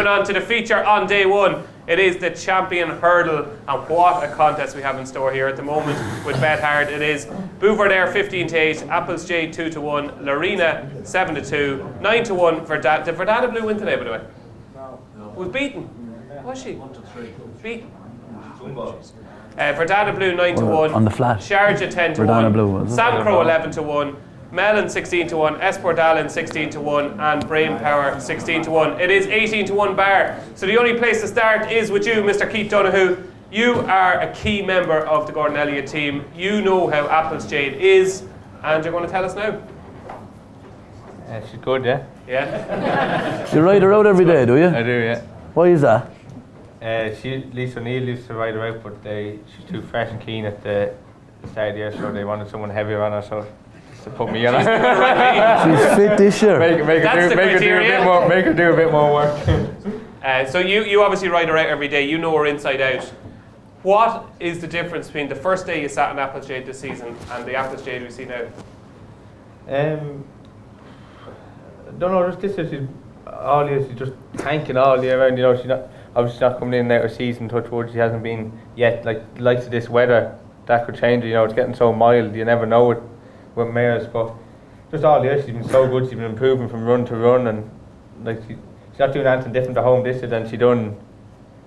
moving on to the feature on day one. It is the champion hurdle, and what a contest we have in store here at the moment with Bet Hard. It is Beauverdare 15-8, Apples Jade 2-1, Lorena 7-2, 9-1. Did Verdana Blue win today, by the way? No. Was beaten? Was she? 1-3. Beaten. Verdana Blue 9-1. On the flat. Sharjah 10-1. Verdana Blue, was it? Sam Crow 11-1. Mellon 16-1, Espordalin 16-1, and Brainpower 16-1. It is 18-1 bar. So the only place to start is with you, Mr. Keith Donoghue. You are a key member of the Gordon Elliott team. You know how Apples Jade is, and you're going to tell us now. She's good, yeah. Yeah. You ride her out every day, do you? I do, yeah. Why is that? Lisa O'Neill used to ride her out, but she's too fresh and keen at the start of the year, so they wanted someone heavier on her, so to put me on her. She's fit this year. Make her do a bit more work. So you obviously ride her out every day. You know her inside out. What is the difference between the first day you sat in Apples Jade this season and the Apples Jade we see now? I don't know. Just this year, she's just tanking all year round. You know, she's obviously not coming in and out of season. Touch wood, she hasn't been yet. Like the likes of this weather, that could change. You know, it's getting so mild. You never know it with mares, but just all year she's been so good. She's been improving from run to run, and like she's not doing anything different at home this year than she done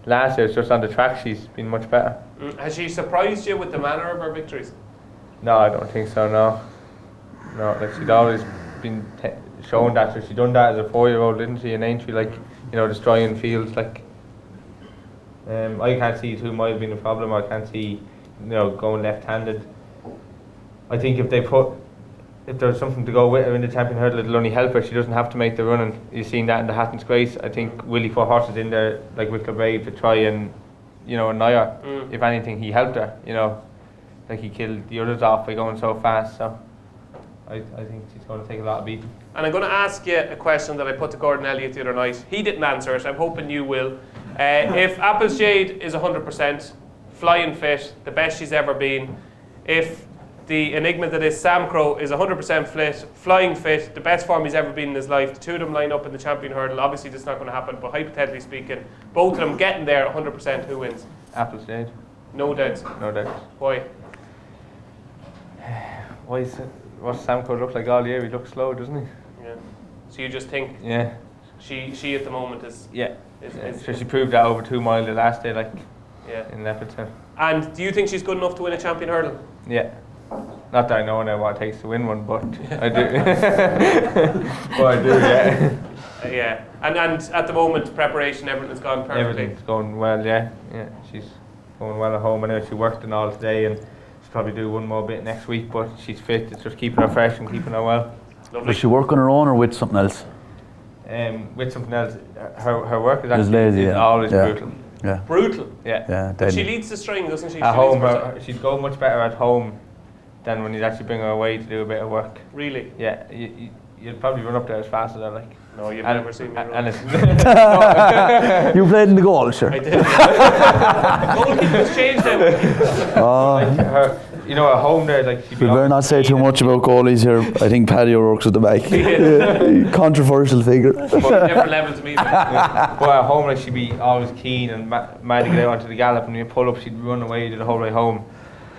last year. It's just on the track she's been much better. Has she surprised you with the manner of her victories? No, I don't think so. No, like she'd always been shown that. So she done that as a 4-year-old, didn't she? In Aintree, like, you know, destroying fields. Like, I can't see 2 miles being a problem. I can't see, you know, going left-handed. I think if there's something to go with her in the champion hurdle, it'll only help her. She doesn't have to make the run, and you've seen that in the Hatton's Grace. I think Willie put horses in there like Wicklow Brave to try and, you know, annoy her. If anything, he helped her, you know, like he killed the others off by going so fast. So I think she's going to take a lot of beating. And I'm going to ask you a question that I put to Gordon Elliott the other night. He didn't answer it. I'm hoping you will. If Apples Jade is 100%, flying fit, the best she's ever been, if the enigma that is Sam Crow is 100% flying fit, the best form he's ever been in his life, the two of them line up in the champion hurdle, obviously this is not going to happen, but hypothetically speaking, both of them getting there 100%, who wins? Apples Jade. No doubts. No doubts. Why? Why is it? What's Sam Crow look like all year? He looks slow, doesn't he? Yeah. So you just think? Yeah. She at the moment is. Yeah. So she proved that over 2 miles the last day, like. Yeah. In Leopardstown. And do you think she's good enough to win a champion hurdle? Yeah. Not that I know now what it takes to win one, but I do. But I do, yeah. Yeah. And at the moment, preparation, everything's gone perfectly. Everything's going well, yeah. Yeah. She's going well at home. I know she worked and all today, and she'll probably do one more bit next week. But she's fit. It's just keeping her fresh and keeping her well. Lovely. Does she work on her own or with something else? With something else, her work is actually lazy, always brutal. Yeah. Brutal. Yeah. But she leads the string, doesn't she? At home, she'd go much better at home than when you'd actually bring her away to do a bit of work. Really? Yeah. You'd probably run up there as fast as her, like. No, you've never seen me run. And it's You played in the goal, sure. I did. Goalkeepers changed them. Like her, you know, at home there, like. We better not say too much about goalies here. I think Paddy O'Rourke's at the back. Controversial figure. Different levels of me. But at home, like, she'd be always keen and mad to get out onto the gallop, and when you pull up, she'd run away the whole way home.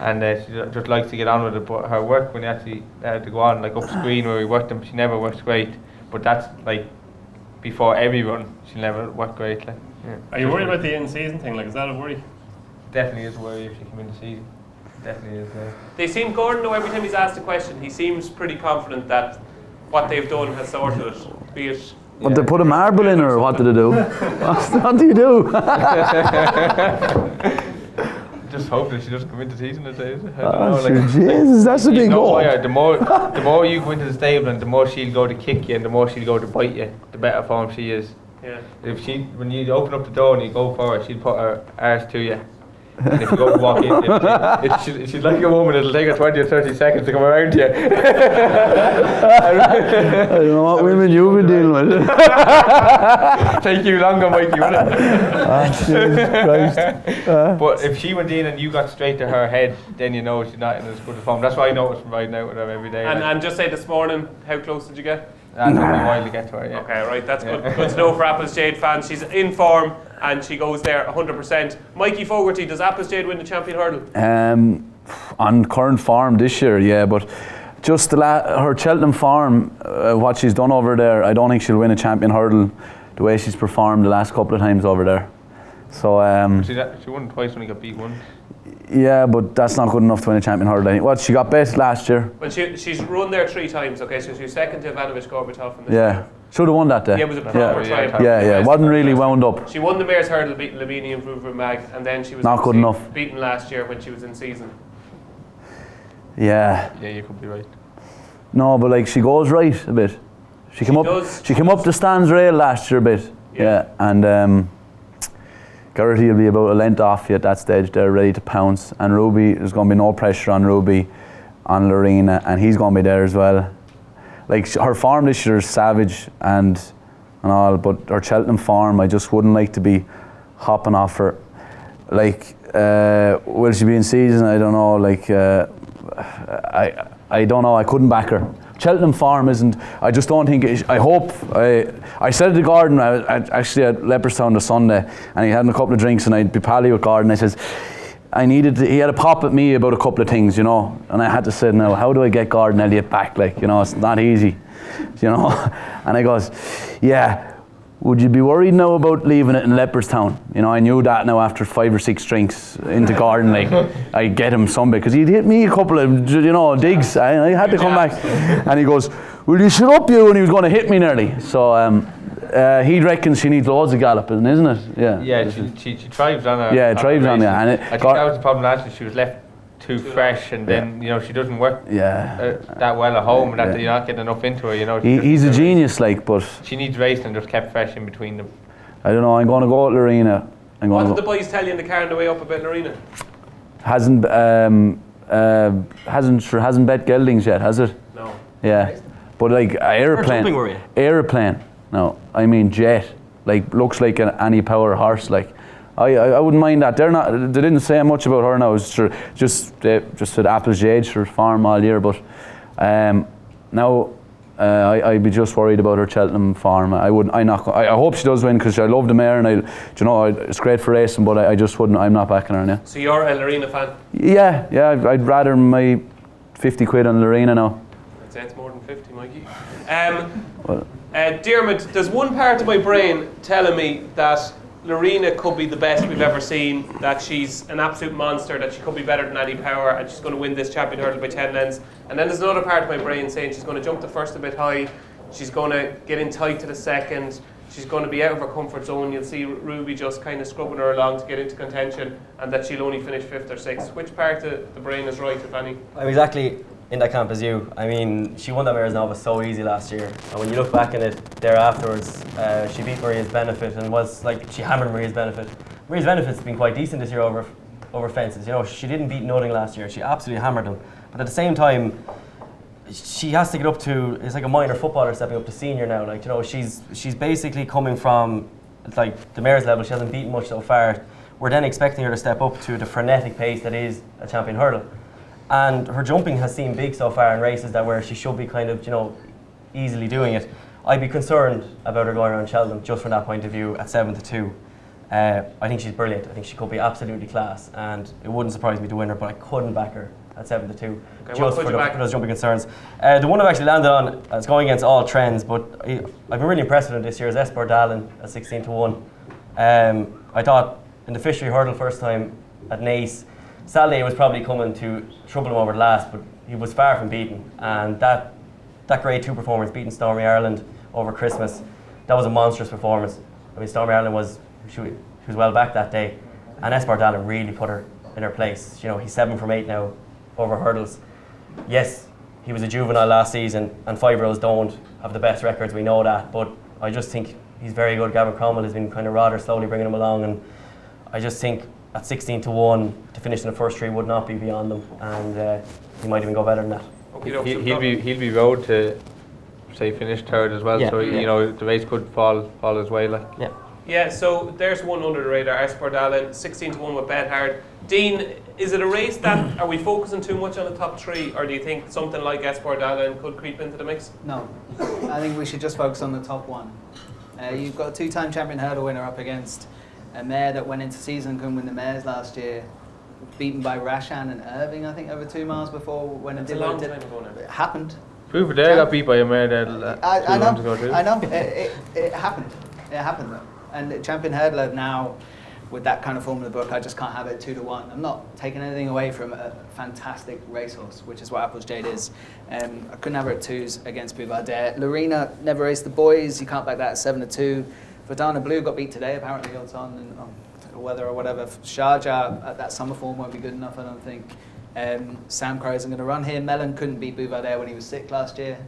And she just likes to get on with it. But her work, when you actually had to go on, like up screen where we worked them, she never works great. But that's like before every run, she'll never work great. Like, yeah. Are you worried about the in-season thing? Like, is that a worry? Definitely is a worry if she come in the season. Definitely is. They seem, Gordon, though, every time he's asked a question, he seems pretty confident that what they've done has sorted it. Be it. But they put a marble in her, what did they do? What do you do? Just hope that she doesn't come into the season today. Jesus, that's a big goal. The more you go into the stable, and the more she'll go to kick you, and the more she'll go to bite you, the better form she is. Yeah. When you open up the door and you go for her, she'll put her arse to you. And if you go to walk in, she's like a woman, it'll take her 20 or 30 seconds to come around to you. I don't know what women you've been dealing with. Take you longer, Mikey, wouldn't it? Jesus Christ. But if she went in and you got straight to her head, then you know she's not in as good a form. That's why I notice from riding out with her every day. And just say this morning, how close did you get? That took me a while to get to her, yeah. Okay, right, that's good to know for Apples Jade fans. She's in form and she goes there 100%. Mikey Fogarty, does Apples Jade win the champion hurdle? On current form this year, yeah, but just her Cheltenham form, what she's done over there, I don't think she'll win a champion hurdle the way she's performed the last couple of times over there. So she won twice when he got beat once. Yeah, but that's not good enough to win a champion hurdle. What, she got bet last year? Well, she's run there 3 times, okay, so she was second to Ivanovic Gorbatov in the Yeah, should have won that day. Yeah, it was a proper triumph. Yeah, wasn't really wound up. She won the Mayor's Hurdle, beating Labini and Vruva Mag, and then she was not good enough. Beaten last year when she was in season. Yeah. Yeah, you could be right. No, but like she goes right a bit. She came up the stands rail last year a bit. Yeah, and Gertie will be about a length off you at that stage. They're ready to pounce, and Ruby, there's going to be no pressure on Ruby, on Lorena, and he's going to be there as well. Like her form this year is savage and all, but her Cheltenham form, I just wouldn't like to be hopping off her. Like, will she be in season? I don't know. Like, I don't know. I couldn't back her. Cheltenham form isn't. I just don't think. I hope. I said to Gordon, I was actually at Leopardstown the Sunday, and he had a couple of drinks, and I'd be pally with Gordon. I says, he had a pop at me about a couple of things, you know, and I had to say, now, how do I get Gordon Elliott back? Like, you know, it's not easy, you know. And I goes, yeah. Would you be worried now about leaving it in Leopardstown? You know, I knew that now after 5 or 6 drinks into Gordon, like, I'd get him some bit, because he'd hit me a couple of, you know, digs. I had to come back. And he goes, will you shut up, you? And he was going to hit me nearly. So he reckons she needs loads of galloping, isn't it? Yeah. Yeah, she thrives on her. Yeah, thrives on it. And I think that was the problem last year. She was left too fresh, and then, you know, she doesn't work that well at home, and that you're not getting enough into her, you know. He's a genius, like, but she needs racing and just kept fresh in between them. I don't know, I'm going to go with Lorena. What did the boys tell you in the car on the way up about Lorena? Hasn't bet geldings yet, has it? No. Yeah, but like aeroplane. No, I mean jet. Like, looks like an any power horse. Like, I wouldn't mind that. They didn't say much about her now. It's just said Apples Jade for farm all year. But now I'd be just worried about her Cheltenham farm. I hope she does win, because I love the mare, and it's great for racing. But I just wouldn't. I'm not backing her now. So you're a Lorena fan? Yeah. I'd rather my 50 quid on Lorena now. I'd say it's more than 50, Mikey. Diarmuid, there's one part of my brain telling me that Lorena could be the best we've ever seen, that she's an absolute monster, that she could be better than Annie Power, and she's going to win this champion hurdle by 10 lengths. And then there's another part of my brain saying she's going to jump the first a bit high, she's going to get in tight to the second, she's going to be out of her comfort zone. You'll see Ruby just kind of scrubbing her along to get into contention, and that she'll only finish 5th or 6th. Which part of the brain is right, if any? I'm exactly in that camp as you. I mean, she won that Mayor's Novice so easy last year, and when you look back at it there afterwards, she beat Maria's Benefit, and was like, she hammered Maria's Benefit. Maria's Benefit's been quite decent this year over fences. You know, she didn't beat Nolan last year. She absolutely hammered them. But at the same time, she has to get up to, it's like a minor footballer stepping up to senior now. Like, you know, she's basically coming from like the Mayor's level. She hasn't beaten much so far. We're then expecting her to step up to the frenetic pace that is a champion hurdle. And her jumping has seemed big so far in races that where she should be kind of, you know, easily doing it. I'd be concerned about her going around Cheltenham just from that point of view at 7-2. I think she's brilliant. I think she could be absolutely class, and it wouldn't surprise me to win her, but I couldn't back her at 7-2, just for those jumping concerns. The one I've actually landed on is going against all trends, but I've been really impressed with him this year, is Esper Dallin at 16-1. I thought in the Fishery Hurdle first time at Naas, Saturday was probably coming to trouble him over the last, but he was far from beaten. And that Grade 2 performance, beating Stormy Ireland over Christmas, that was a monstrous performance. I mean, Stormy Ireland she was well back that day, and Esper Dallin really put her in her place. You know, he's 7 from 8 now over hurdles. Yes, he was a juvenile last season, and 5-year-olds don't have the best records, we know that, but I just think he's very good. Gavin Cromwell has been kind of rather slowly bringing him along, and I just think at 16-1 to finish in the first 3 would not be beyond them, and he might even go better than that. He'll be rowed to say finish 3rd as well, you know, the race could fall his way, like. Yeah, so there's one under the radar, Esper Dallin, 16-1 with Bet Hard. Dean, Is it a race that, are we focusing too much on the top 3, or do you think something like Espordala could creep into the mix? No, I think we should just focus on the top 1. You've got a 2-time champion hurdle winner up against a mare that went into season and couldn't win the mares last year, beaten by Rashan and Irving, I think, over 2 miles before when it It's a did long what it time did. ago now. It happened. Proof there got beat by a mare there I 2 months ago too. I know. It happened. It happened though. And the champion hurdler now, with that kind of form of the book, I just can't have it 2-1. I'm not taking anything away from a fantastic racehorse, which is what Apple's Jade is. I couldn't have her at 2s against Bouvardier. Lorena never raced the boys. You can't back that at 7-2. Verdana Blue got beat today, apparently, odds on, and weather or whatever. Sharjah at that summer form won't be good enough, I don't think. Sam Crow isn't going to run here. Mellon couldn't beat Bouvardier when he was sick last year.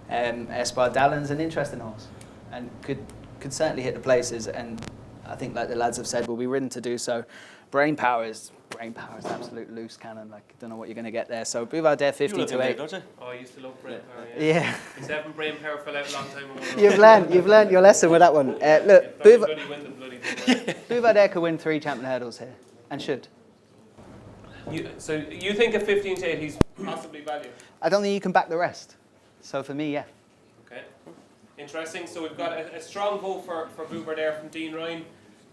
Espardalan's an interesting horse and could certainly hit the places, and I think, like the lads have said, will be ridden to do so. Brain power is absolute loose cannon. Like, don't know what you're going to get there. So Bouvardier 50-8. Don't you? Oh, I used to love brain power. Yeah. His Evan brain power fell out a long time ago. You've learned your lesson with that one. Look, Bloody win the bloody thing. Bouvardier could win 3 champion hurdles here, and should. So you think at 15-8 he's possibly valued? I don't think you can back the rest. So for me, yeah. Okay. Interesting. So we've got a strong vote for Bouvardier from Dean Ryan.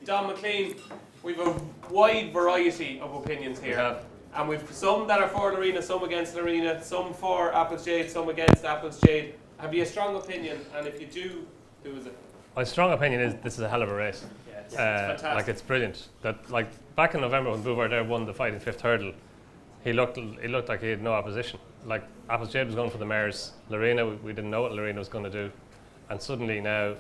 Don McClean, we've a wide variety of opinions here. Yeah. And we've some that are for Lorena, some against Lorena, some for Apple's Jade, some against Apple's Jade. Have you a strong opinion? And if you do, who is it? My strong opinion is this is a hell of a race. Yeah, it's fantastic. Like, it's brilliant. That, like, back in November when Bouvardier won the fighting 5th hurdle, he looked like he had no opposition. Like, Apple's Jade was going for the mares. Lorena, we didn't know what Lorena was going to do, and suddenly now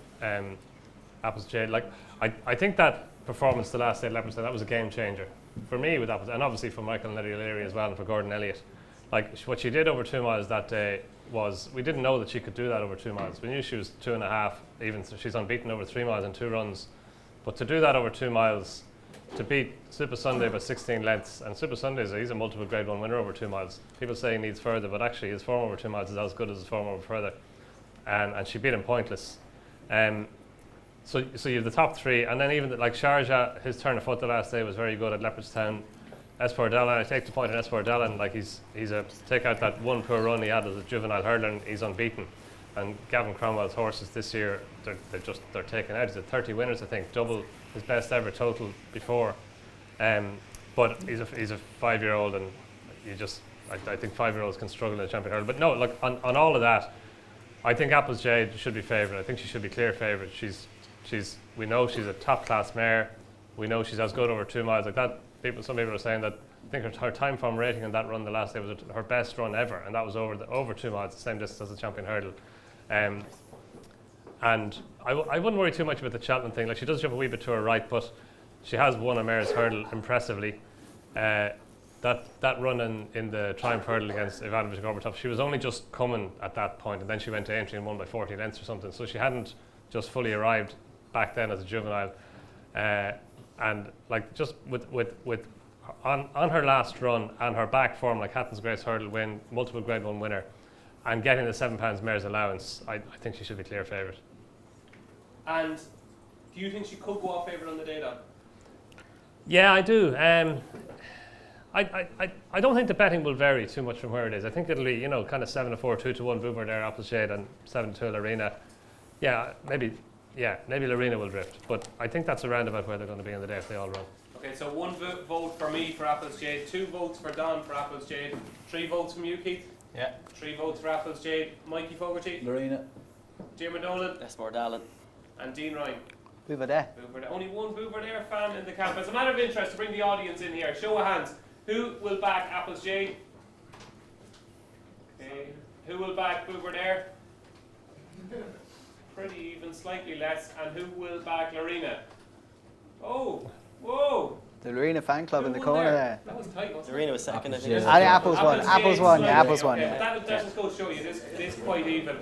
Apple's Jade. Like, I think that performance the last day at Leopardstown, that was a game changer for me with Apple's, and obviously for Michael and Eddie O'Leary as well, and for Gordon Elliott. Like, what she did over 2 miles that day was, we didn't know that she could do that over 2 miles. We knew she was 2.5, even so she's unbeaten over 3 miles in 2 runs. But to do that over 2 miles, to beat Super Sunday by 16 lengths, and Super Sunday, he's a multiple Grade 1 winner over 2 miles. People say he needs further, but actually his form over 2 miles is as good as his form over further. And she beat him pointless. So you have the top 3, and then even like Sharjah, his turn of foot the last day was very good at Leopardstown. Espordala, I take the point on Espordala, and like he's a take out that one poor run he had as a juvenile hurdler, and he's unbeaten. And Gavin Cromwell's horses this year, they're taken out. He's at 30 winners, I think, double his best ever total before. But he's a 5-year-old, and I think 5-year-olds can struggle in a champion hurdle. But no, look, on all of that, I think Apple's Jade should be favourite. I think she should be clear favourite. We know she's a top class mare. We know she's as good over 2 miles like that. Some people are saying that I think her time form rating on that run the last day was her best run ever, and that was over 2 miles, the same distance as the champion hurdle. And I wouldn't worry too much about the Cheltenham thing. Like, she does jump a wee bit to her right, but she has won a mare's hurdle impressively. That run in the Triumph hurdle against Ivanovic and Gorbatov, she was only just coming at that point, and then she went to Aintree and won by 14 lengths or something. So she hadn't just fully arrived back then as a juvenile. And like, just with on her last run and her back form, like Hatton's Grace hurdle win, multiple Grade 1 winner, and getting the £7 mare's allowance, I think she should be clear favourite. And do you think she could go off favourite on the day, Don? Yeah, I do. I don't think the betting will vary too much from where it is. I think it'll be, kind of 7-4, 2-1 Bouvardier, Apple's Jade, and 7-2 Lorena. Maybe Lorena will drift, but I think that's around about where they're going to be on the day if they all run. Okay, so 1 vote for me for Apple's Jade, 2 votes for Don for Apple's Jade, 3 votes from you, Keith. Yeah. 3 votes for Apple's Jade, Mikey Fogarty, Lorena. Diarmuid Nolan, Espordala. and Dean Ryan. Bouvardier. Only one Bouvardier fan in the camp. As a matter of interest, to bring the audience in here, show of hands. Who will back Apple's Jade? Okay. Who will back Bouvardier? Pretty even, slightly less. And who will back Lorena? Oh, whoa! The Lorena fan club Who in the won corner there? there. That was tight, wasn't it? Lorena was second, I think. Apple's I think Apple's won. Jade Apple's won. slightly, Yeah, Apple's won. okay, Yeah. but that just goes to show you this is quite even.